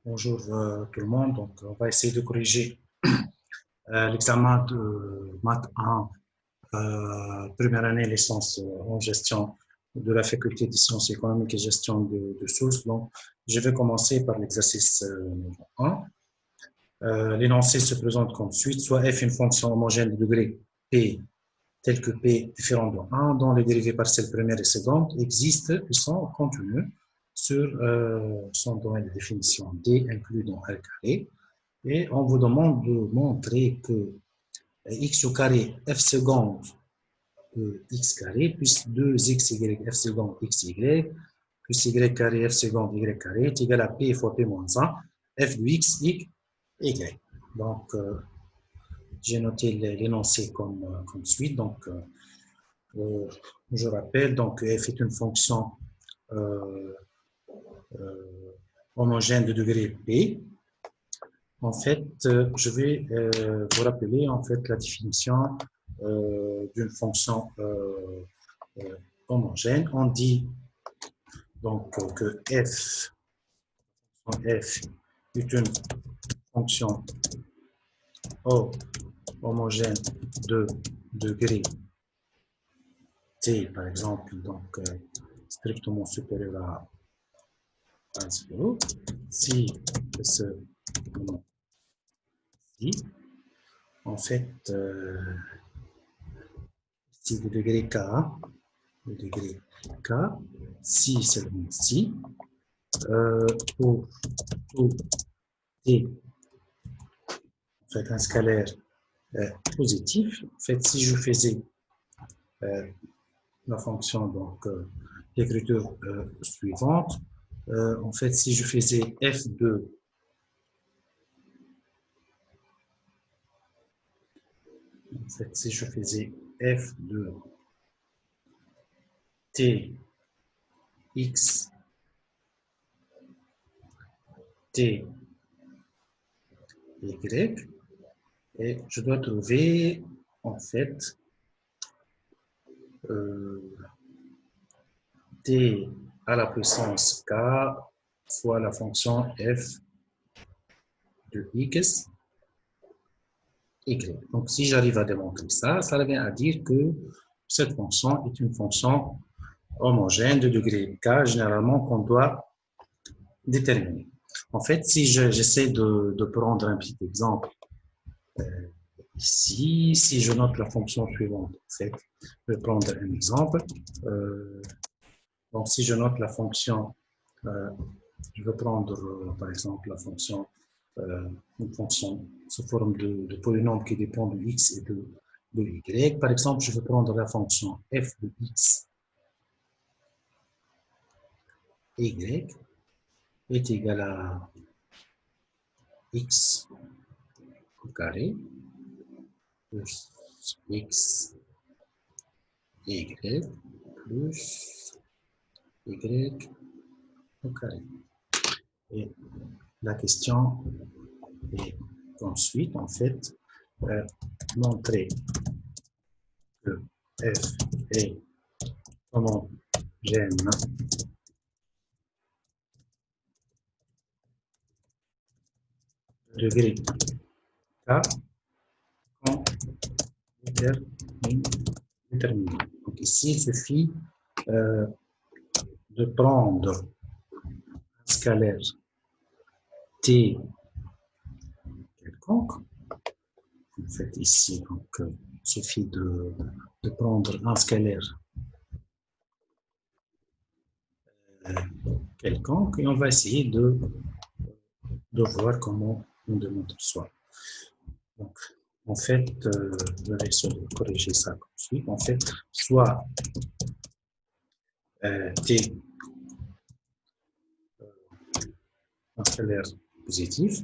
Bonjour tout le monde. Donc, on va essayer de corriger l'examen de maths 1, première année licence en gestion de la faculté des sciences économiques et gestion de sources. Donc, je vais commencer par l'exercice 1. L'énoncé se présente comme suit, soit f une fonction homogène de degré p tel que p différent de 1 dont les dérivées partielles première et seconde existent et sont contenues sur son domaine de définition D inclus dans R carré. Et on vous demande de montrer que x au carré f seconde de x carré plus 2xy f seconde xy plus y carré f seconde y carré est égal à p fois p moins 1 f de x y. Donc, j'ai noté l'énoncé comme suit. Donc, je rappelle, donc f est une fonction homogène de degré p. En fait, je vais vous rappeler en fait la définition d'une fonction homogène. On dit donc que f est une fonction homogène de degré t, par exemple, donc strictement supérieur à 0, si en fait, si le degré k, si seulement si, pour tout t, en fait, un scalaire positif, en fait, si je faisais la fonction, donc, l'écriture suivante, en fait, si je faisais f2 en fait, si je faisais f de t x t y, et je dois trouver en fait t à la puissance k fois la fonction f de x y. Donc, si j'arrive à démontrer ça, ça revient à dire que cette fonction est une fonction homogène de degré k, généralement qu'on doit déterminer. En fait, si j'essaie de prendre un petit exemple ici, si je note la fonction suivante, en fait, je vais prendre un exemple. Donc, si je note la fonction, je vais prendre par exemple la fonction, une fonction sous forme de polynôme qui dépend de x et de y. Par exemple, je vais prendre la fonction f de x y est égal à x au carré plus x y plus y au carré. Et la question est ensuite, en fait, montrer que f est homogène de degré k quand déterminé. Donc ici, il suffit de prendre un scalaire t quelconque. En fait, ici, donc, il suffit de prendre un scalaire quelconque et on va essayer de voir comment on démontre soi. Donc, en fait, je vais essayer de corriger ça comme suit. En fait, soit t un scalaire positif.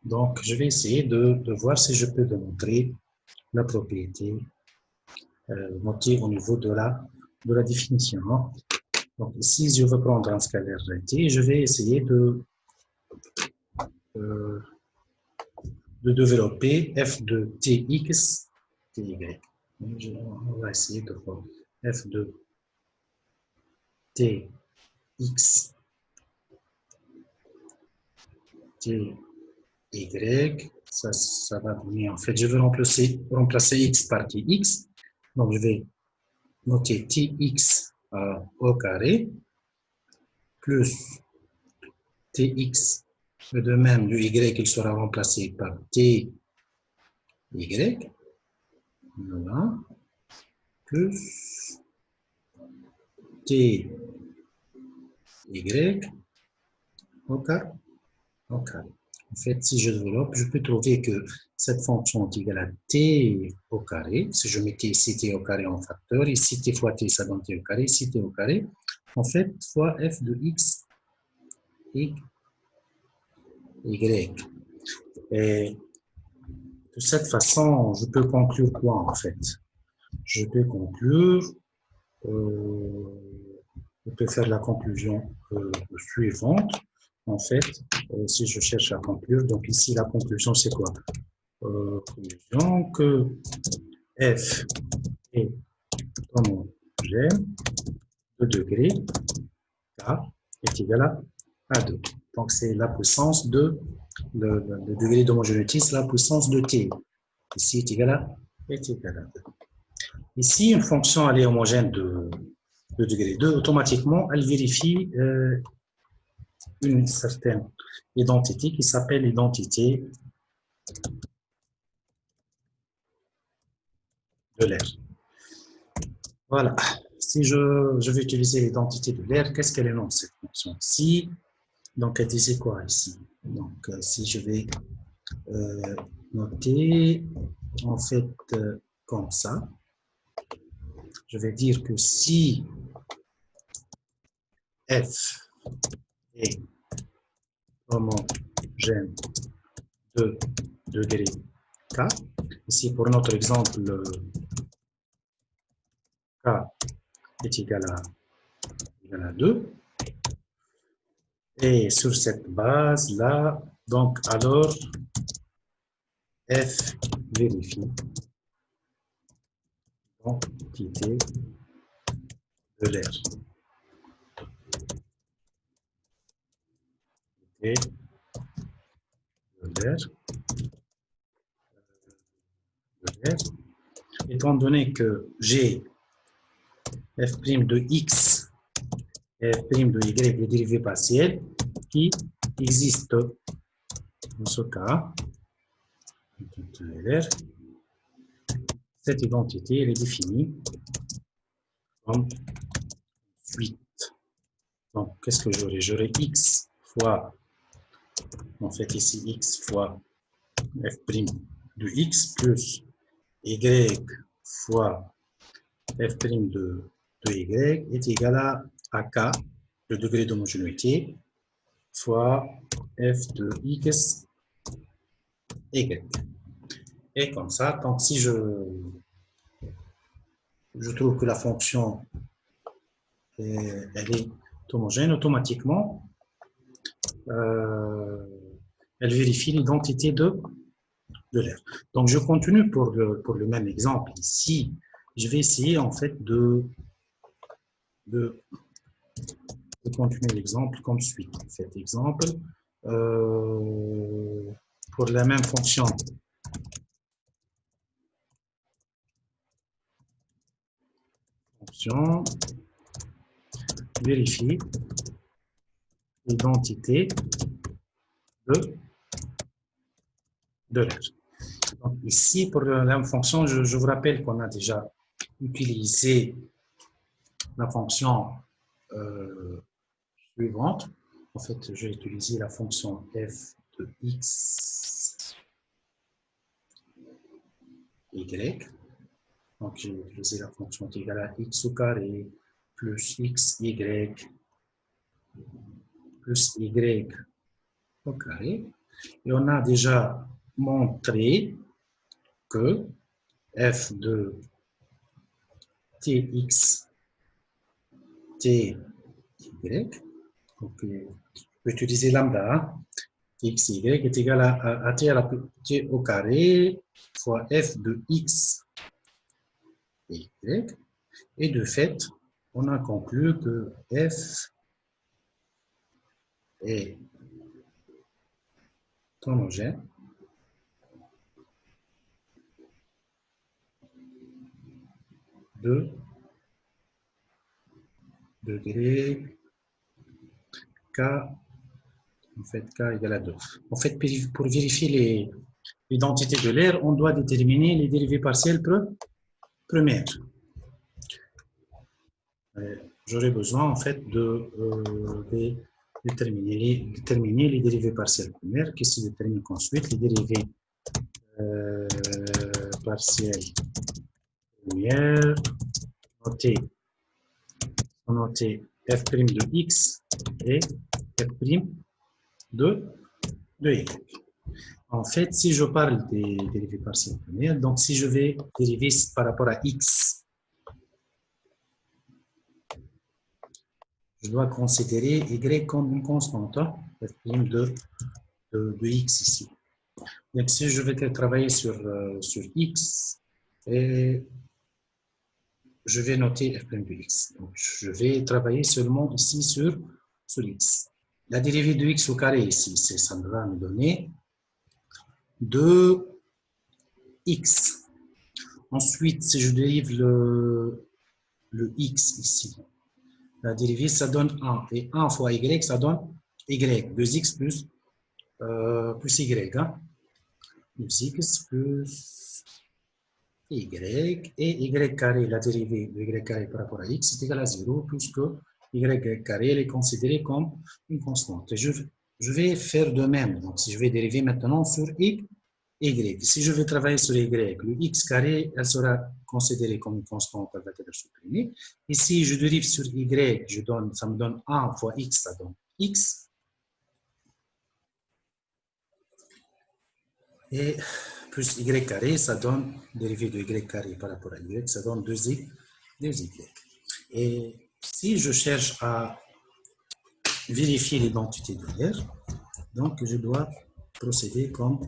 Donc, je vais essayer de voir si je peux démontrer la propriété notée au niveau de la définition. Donc, ici, je vais prendre un scalaire t, je vais essayer de développer f de tx, ty. On va essayer de voir f de tx t, y, ça va donner, en fait, je vais remplacer x par tx, donc je vais noter tx au carré, plus tx, et de même, le y, il sera remplacé par ty, voilà, plus ty au carré. En fait, si je développe, je peux trouver que cette fonction est égale à t au carré. Si je mettais ici t au carré en facteur, ici t fois t, ça donne t au carré, ici t au carré, en fait, fois f de x et y. Et de cette façon, je peux conclure quoi, en fait? Je peux conclure, je peux faire la conclusion suivante. En fait, si je cherche à conclure, donc ici, la conclusion, c'est quoi? Conclusion que f est homogène de degré k est égal à 2. Donc, c'est la puissance de, le degré d'homogénéité, c'est la puissance de t. Ici est égal à 2. Ici, une fonction elle est homogène de degré 2, automatiquement, elle vérifie une certaine identité qui s'appelle l'identité de l'air. Voilà. Si je vais utiliser l'identité de l'air, qu'est-ce qu'elle énonce cette fonction? Si, donc elle disait quoi ici? Donc, si je vais noter en fait comme ça, je vais dire que si f est homogène de degré k, ici pour notre exemple, k est égal à 2, et sur cette base-là, donc alors f vérifie l'identité de l'air. Étant donné que j'ai f' de x et f' de y des dérivées partielles qui existent dans ce cas, cette identité elle est définie comme suite. Donc, qu'est-ce que j'aurai? J'aurai x fois, en fait ici x fois f' de x plus y fois f' de y est égal à k, le degré d'homogénéité, fois f de x, y. Et comme ça, donc si je trouve que la fonction elle est homogène, automatiquement, elle vérifie l'identité de l'air. Donc, je continue pour le même exemple. Ici, je vais essayer en fait de continuer l'exemple comme suit. Cet exemple, pour la même fonction, vérifie l'identité de l'air. Donc, ici, pour la même fonction, je vous rappelle qu'on a déjà utilisé la fonction suivante. En fait, j'ai utilisé la fonction f de x, y. Donc, j'ai utilisé la fonction qui est égale à x au carré plus xy plus y au carré. Et on a déjà montré que f de tx, ty, donc je peux utiliser lambda, x, y est égal à t, t au carré fois f de x et y. Et de fait, on a conclu que f est homogène. De degré K, en fait, K égale à 2. En fait, pour vérifier l'identité de l'air, on doit déterminer les dérivées partielles premières. J'aurai besoin, en fait, de déterminer les dérivées partielles premières qui se déterminent ensuite les dérivées partielles premières notées f' de x et f' de y. En fait, si je parle des dérivées partielles premières, donc si je vais dériver par rapport à x, je dois considérer y comme une constante, f' de x ici. Donc, si je vais travailler sur x, et je vais noter f' de x. Donc, je vais travailler seulement ici sur x. La dérivée de x au carré ici, ça va me donner 2x. Ensuite, si je dérive le x ici, la dérivée, ça donne 1. Et 1 fois y, ça donne y. 2x plus y. Hein? 2x plus y. Et y carré, la dérivée de y carré par rapport à x est égale à 0, puisque y carré elle est considérée comme une constante. Et je vais faire de même. Donc, si je vais dériver maintenant sur y, si je vais travailler sur y, le x carré, elle sera considérée comme une constante, elle va être supprimée. Et si je dérive sur y, ça me donne 1 fois x, ça donne x. Et plus y carré, ça donne, dérivée de y carré par rapport à y, ça donne 2y. Et si je cherche à vérifier l'identité de l'air, donc je dois procéder comme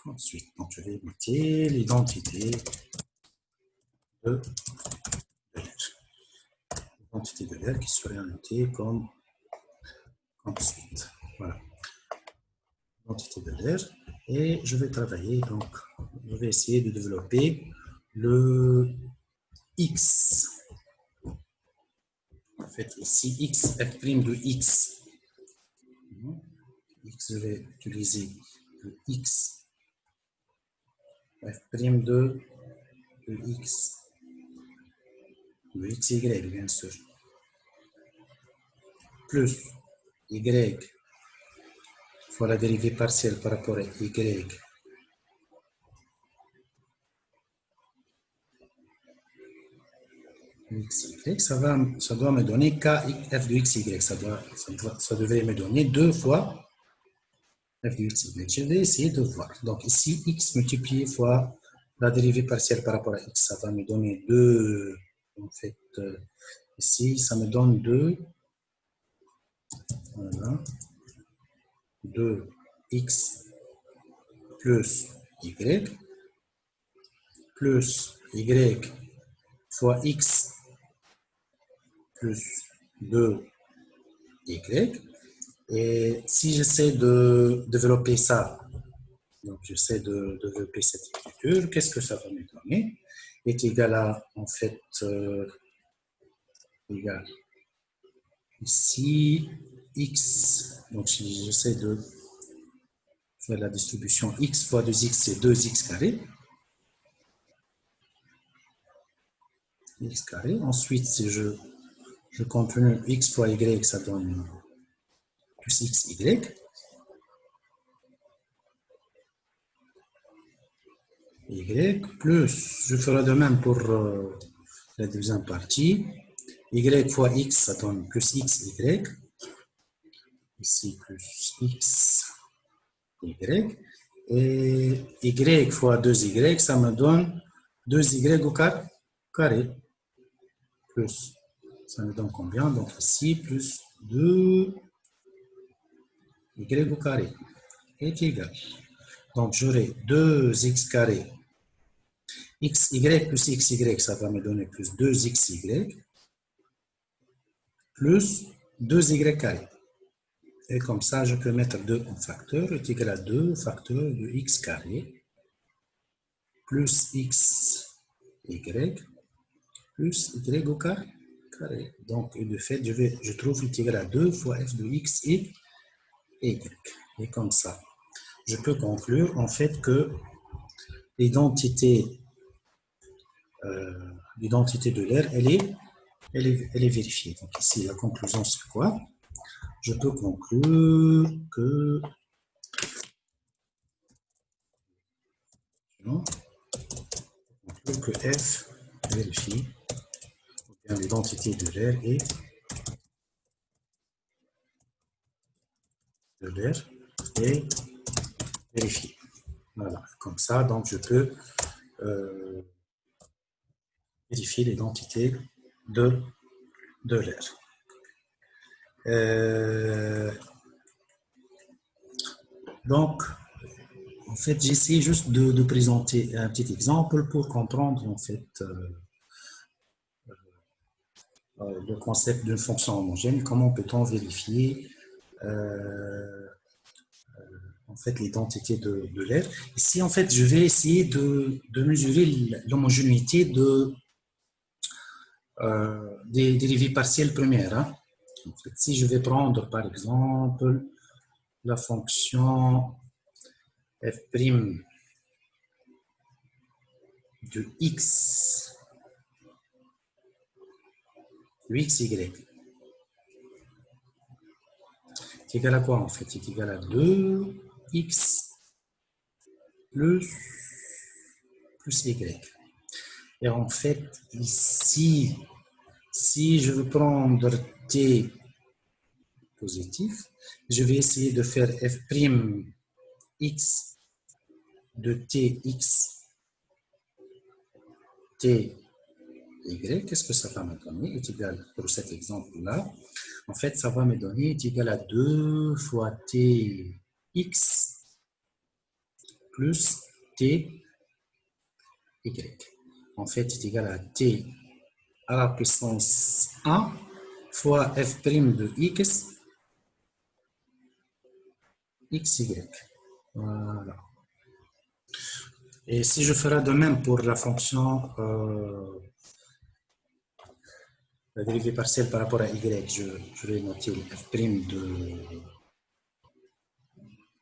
ensuite. Donc je vais noter l'identité de l'air. L'identité de l'air qui serait notée comme ensuite. Voilà. L'identité de l'air. Et je vais travailler, donc je vais essayer de développer le x. En fait, ici, x, f' de x. Je vais utiliser le x, f' de x, de xy, bien sûr, plus y fois la dérivée partielle par rapport à y, xy, ça doit me donner k f de xy, ça devrait me donner 2 fois f de xy. Je vais essayer de voir. Donc ici, x multiplié fois la dérivée partielle par rapport à x, ça va me donner 2, en fait, ici, ça me donne 2, voilà, 2x plus y fois x plus 2y. Et si j'essaie de développer ça, donc j'essaie de développer cette écriture, qu'est-ce que ça va me donner? Est égal à, en fait, égal ici, x, donc si j'essaie de faire la distribution x fois 2x, c'est 2x carré. X carré. Ensuite, si je continue x fois y, ça donne plus xy. Y plus, je ferai de même pour la deuxième partie. Y fois x, ça donne plus xy. Ici, plus xy. Et y fois 2y, ça me donne 2y au carré. Plus, ça me donne combien? Donc ici, plus 2 y au carré est égal. Donc j'aurai 2x carré. Xy plus xy, ça va me donner plus 2xy plus 2y carré. Et comme ça, je peux mettre 2 en facteur, est égal à 2 facteur de x carré plus x y plus y au carré. Donc, de fait, je trouve est égal à 2 fois f de x et y. Et comme ça, je peux conclure en fait que l'identité de l'air, elle est vérifiée. Donc ici, la conclusion, c'est quoi? Je peux conclure que f vérifie, ou bien l'identité de l'air est vérifiée. Voilà, comme ça, donc je peux vérifier l'identité de l'air. Donc, en fait, j'essaie juste de présenter un petit exemple pour comprendre en fait le concept d'une fonction homogène. Comment peut-on vérifier en fait l'identité de l'air? Ici, en fait, je vais essayer de mesurer l'homogénéité des dérivées partielles premières. Hein. En fait, si je vais prendre par exemple la fonction f' de x y, c'est égal à quoi en fait? C'est égal à 2x plus y. Et en fait, ici, si je veux prendre t positif, je vais essayer de faire f' x de tx ty. Qu'est-ce que ça va me donner? Est égal, pour cet exemple-là, en fait, ça va me donner est égal à 2 fois tx plus ty. En fait, est égal à t à la puissance 1 fois f' de x, xy. Voilà. Et si je ferai de même pour la fonction la dérivée partielle par rapport à y, je vais noter f' de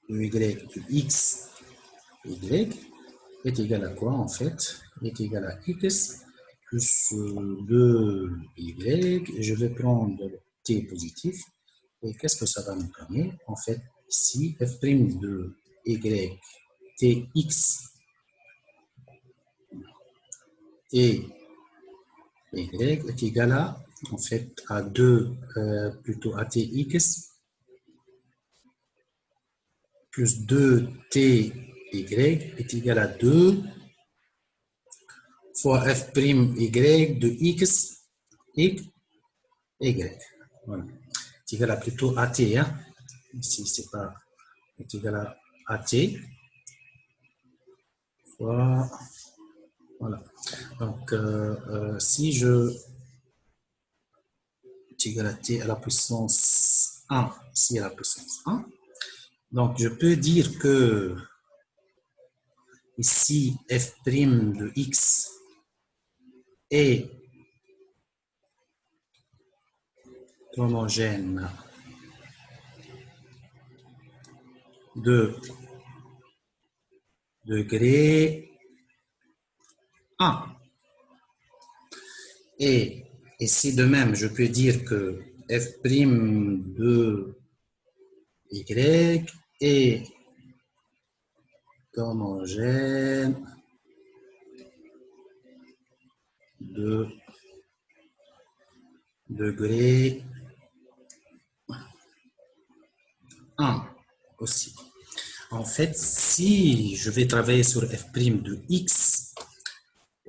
y de x, y est égal à quoi en fait? Est égal à x plus 2y, et je vais prendre t positif, et qu'est-ce que ça va me donner? En fait, ici, f' de y, tx, et y est égal à, en fait, à 2, plutôt à tx, plus 2ty est égal à 2 fois f' y de x, y. Voilà. C'est égal à plutôt at, hein. Ici, c'est pas, est égal à at fois, voilà. Donc, si je est égal à t à la puissance 1, ici à la puissance 1, donc je peux dire que ici f' de x est homogène de degré 1. Et si de même, je peux dire que f' de y est homogène de degré 1 aussi. En fait, si je vais travailler sur f' de x,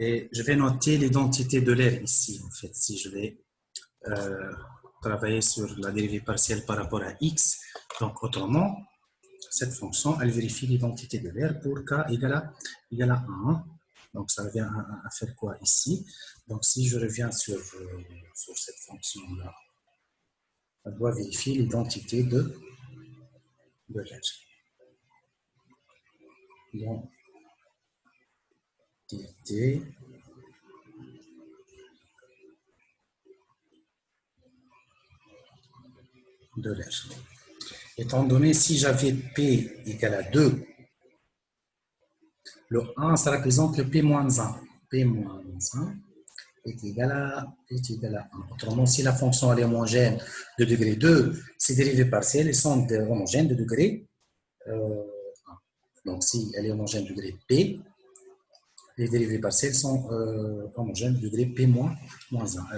et je vais noter l'identité de l'air ici, en fait, si je vais travailler sur la dérivée partielle par rapport à x, donc autrement, cette fonction, elle vérifie l'identité de l'air pour k égale à 1. Donc, ça revient à faire quoi ici? Donc, si je reviens sur cette fonction-là, elle doit vérifier l'identité de de l'air. Quantité de l'air. Étant donné, si j'avais P égale à 2, le 1, ça représente le P-1. P-1 est égal à 1. Autrement, si la fonction elle est homogène de degré 2, ses dérivées partielles sont homogènes de degré 1. Donc, si elle est homogène de degré P, les dérivées partielles sont homogènes de degré P-1.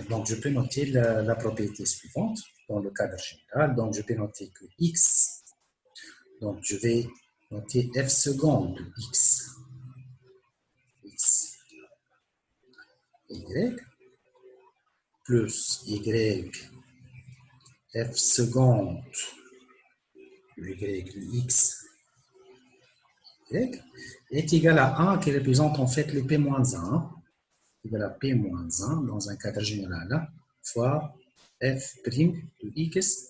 Donc, je peux noter la propriété suivante dans le cadre général. Donc, je peux noter que X, donc je vais noter F seconde de X, Y, plus Y, F seconde de Y de X, Y, est égal à 1 qui représente en fait le P-1, égal à P-1 dans un cadre général, fois F' de X,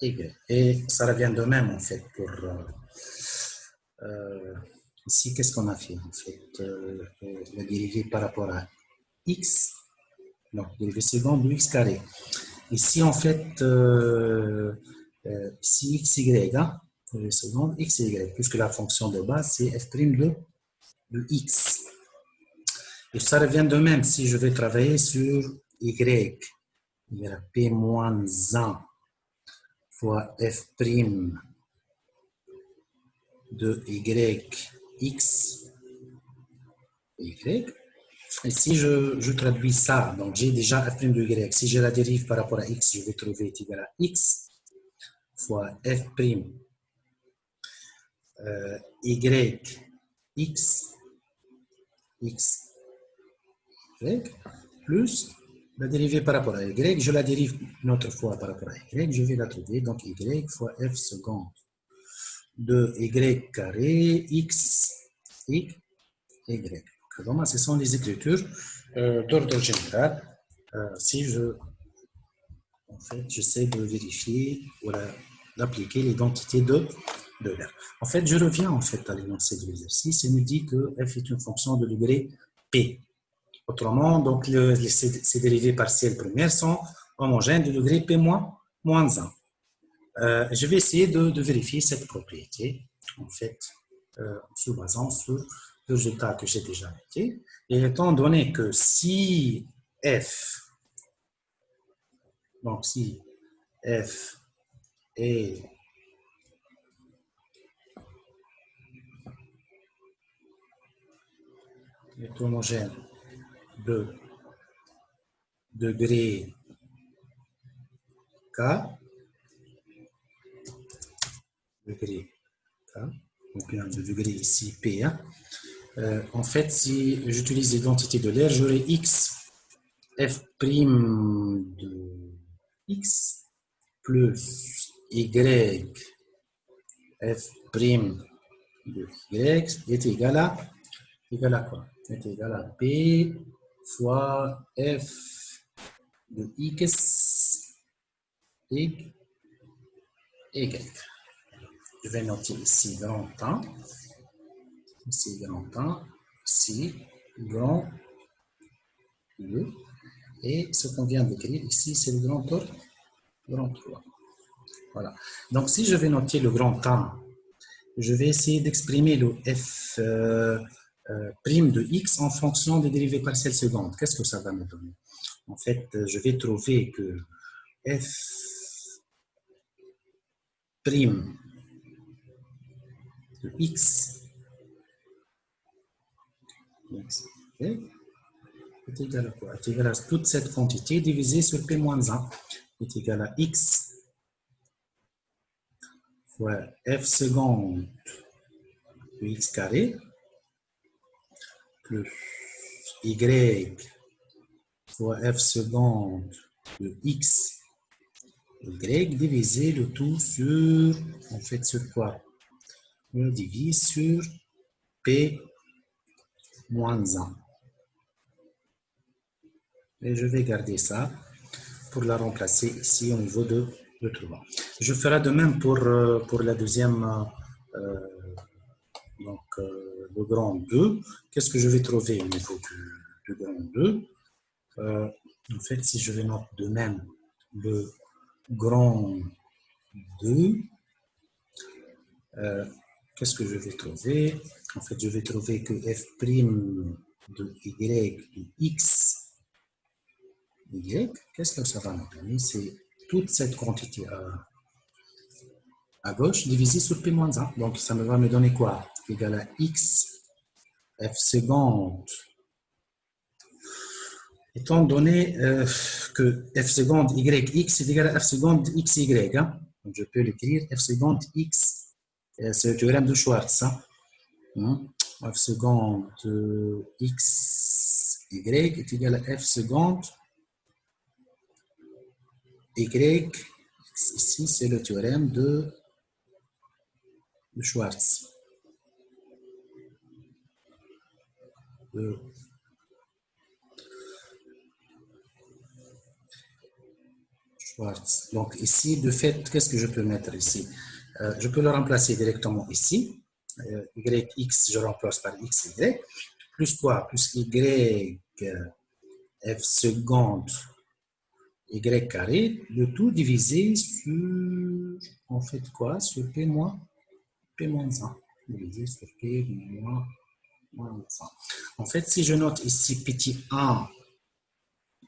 Y. Et ça revient de même en fait pour ici, qu'est-ce qu'on a fait en fait la dérivée par rapport à X, donc dérivée seconde de X carré. Ici en fait, ici XY, dérivée seconde XY, puisque la fonction de base c'est F' de X. Et ça revient de même si je vais travailler sur Y, il y a P-1 fois F' de Y, X, Y. Et si je traduis ça, donc j'ai déjà F' de Y. Si je la dérive par rapport à X, je vais trouver est égal à X fois F' Y, X, X, Y, plus la dérivée par rapport à Y. Je la dérive une autre fois par rapport à Y. Je vais la trouver, donc Y fois F seconde de Y carré, X, Y. Donc, ce sont les écritures d'ordre général. Si en fait, j'essaie de vérifier ou d'appliquer l'identité de l'air. En fait, je reviens en fait à l'énoncé de l'exercice et me dit que f est une fonction de degré p. Autrement, donc ces dérivées partielles premières sont homogènes de degré p-1. Je vais essayer de vérifier cette propriété en fait en se basant sur le résultat que j'ai déjà noté. Et étant donné que si f, donc si f est homogène de degré K, donc bien de degré ici P. En fait, si j'utilise l'identité de l'air, j'aurai X F' de X plus Y F' de Y est égal à quoi? Est égal à P fois F de X y. Je vais noter ici grand 1, ici grand 1, ici grand 2, et ce qu'on vient d'écrire ici, c'est le grand 3. Voilà. Donc, si je vais noter le grand 1, je vais essayer d'exprimer le f' de x en fonction des dérivées partielles secondes. Qu'est-ce que ça va me donner? En fait, je vais trouver que f' de x est égal à quoi? Est égal à toute cette quantité divisée sur p-1 est égal à x fois f seconde de x carré plus y fois f seconde de x y divisé le tout sur, en fait, sur quoi? On divise sur p moins 1. Et je vais garder ça pour la remplacer ici au niveau de le 3. Je ferai de même pour la deuxième, le grand 2. Qu'est-ce que je vais trouver au niveau du grand 2? En fait, si je vais noter de même le grand 2, qu'est-ce que je vais trouver? En fait, je vais trouver que f' de y de x, y, qu'est-ce que ça va nous donner? C'est toute cette quantité à gauche divisée sur p-1. Donc, ça va me donner quoi? Égal à x f seconde. Étant donné que f seconde yx est égal à f seconde xy, hein? Donc je peux l'écrire f seconde x, c'est le théorème de Schwartz. Hein? F seconde xy est égal à f seconde y. Ici, c'est le théorème de Schwartz. Schwartz. Donc ici, de fait, qu'est-ce que je peux mettre ici? Je peux le remplacer directement ici. Yx, je remplace par xy. Plus quoi? Plus y f seconde y carré, le tout divisé sur, en fait quoi? Sur p-1. Divisé sur p-1. En fait, si je note ici petit 1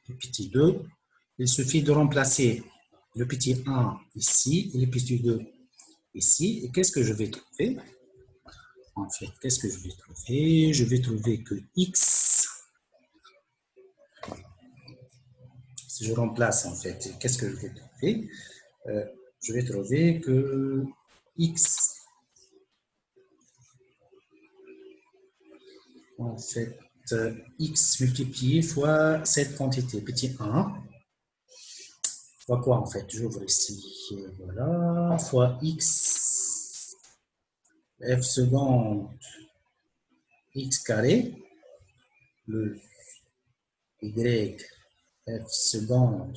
et petit 2, il suffit de remplacer le petit 1 ici et le petit 2 ici. Et qu'est-ce que je vais trouver? En fait, qu'est-ce que je vais trouver? Je vais trouver que x, si je remplace en fait, qu'est-ce que je vais trouver? Je vais trouver que x, en fait, x multiplié fois cette quantité, petit 1, fois quoi en fait? J'ouvre ici, voilà, fois x, f seconde x carré, le y, f seconde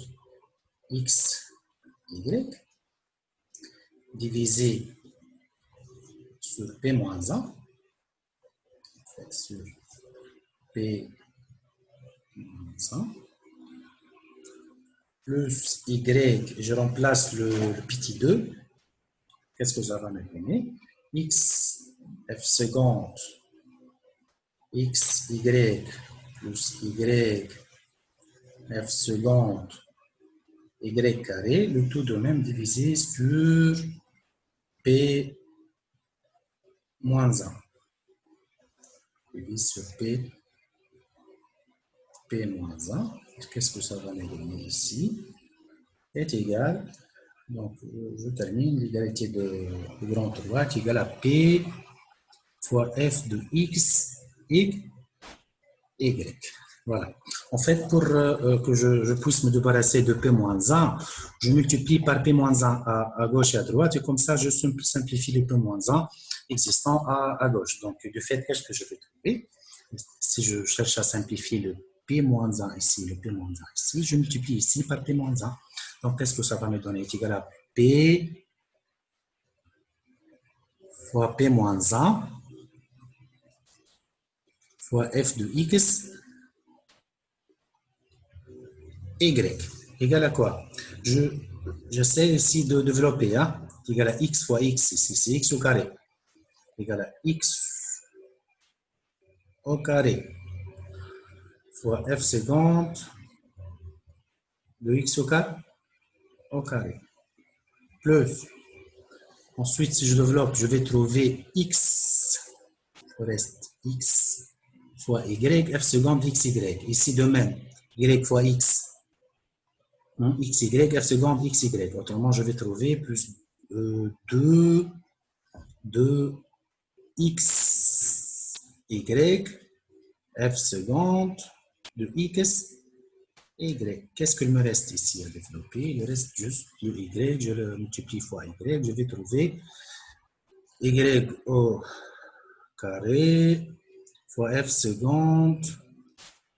x, y, divisé sur p-1, en fait, sur p-1, plus y, je remplace le petit 2, qu'est-ce que ça va me donner? X, f seconde, x, y, plus y, f seconde, y carré, le tout de même divisé sur p-1. Divisé sur p-1. Qu'est-ce que ça va me donner ici? Est égal, donc je termine, l'égalité de grand 3 est égal à p fois f de x, y. Voilà. En fait, pour que je puisse me débarrasser de p-1, je multiplie par p-1 à gauche et à droite, et comme ça, je simplifie les p-1 existants à gauche. Donc, de fait, qu'est-ce que je vais trouver? Si je cherche à simplifier le p-1 ici, le p-1 ici, je multiplie ici par p-1. Donc, qu'est-ce que ça va me donner? C'est égal à p fois p-1 fois f de x, y, égal à quoi? J'essaie ici de développer, hein? Égal à x fois x, ici c'est x au carré, égal à x au carré fois f seconde de x au carré, plus, ensuite si je développe, je vais trouver x, il reste x fois y, f seconde xy, ici de même, y fois x, xy, f seconde xy. Autrement, je vais trouver plus 2 x, y, f seconde de x, y. Qu'est-ce qu'il me reste ici à développer? Il reste juste le y, je le multiplie fois y, je vais trouver y au carré fois f seconde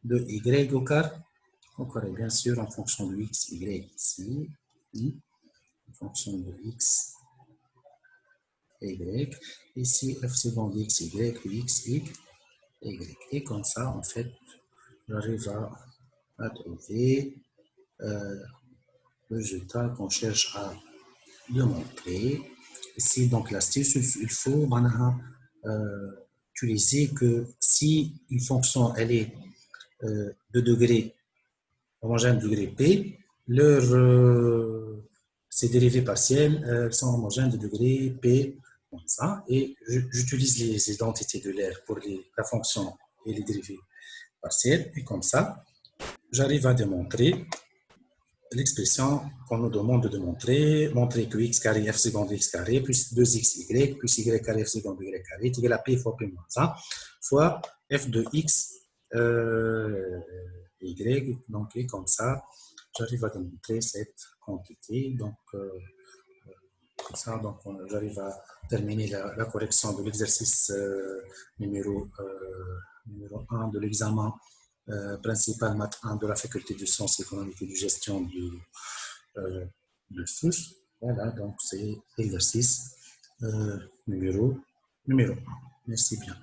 de y au carré, bien sûr, en fonction de x, y ici, fonction de x, y. Ici, f seconde x, y, x, y. Et comme ça, en fait, j'arrive à trouver le résultat qu'on cherche à démontrer. Ici, donc l'astuce, il faut utiliser que si une fonction elle est de degré homogène de degré P, ces dérivés partiels sont homogènes de degré P comme ça, et j'utilise les identités de l'air pour la fonction et les dérivés partiels, et comme ça, j'arrive à démontrer l'expression qu'on nous demande de démontrer, montrer que x carré f seconde x carré plus 2xy plus y carré f seconde y carré est égal à p fois p moins 1 fois f de x y. Donc, et comme ça, j'arrive à démontrer cette quantité. Donc, comme ça, donc j'arrive à terminer la correction de l'exercice numéro 1 de l'examen principal maths 1 de la faculté de sciences économiques et de gestion de FUS. Voilà, donc c'est l'exercice numéro 1. Merci bien.